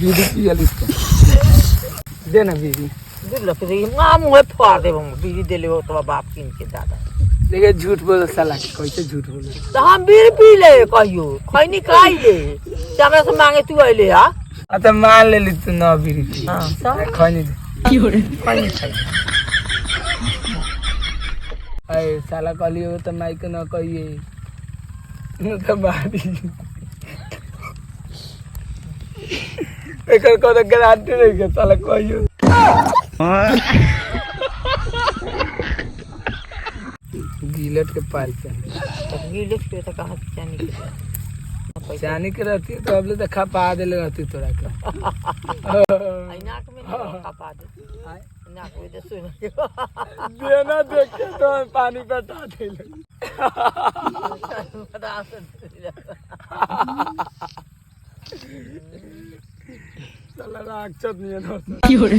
बीड़ी पिया लिखते देना बीड़ी दिल के मां मुंह फाड़ दे बीड़ी दे ले तो बाप किन के दादा देखिए झूठ बोलो साला कैसे झूठ बोलो तो हम बीड़ी पी ले कहियो खैनी खाई ले हमरा से मांगे तू आइले हां अच्छा मान ले ली तू ना बीड़ी पी हां खैनी खैनी खाई अरे साला कहलियो तो माइक न कहिए न तो बारी एकर कोनो गारंटी नहीं के साला कहियो गिलट के पाल से गिलट के तो कहां चानी के रहती तो अब ले तो खपा देले रहती तोरा के आई नाक में खपा दे नाक में दे सुन देना देख के तो पानी बटा देले साला राक्षस नहीं है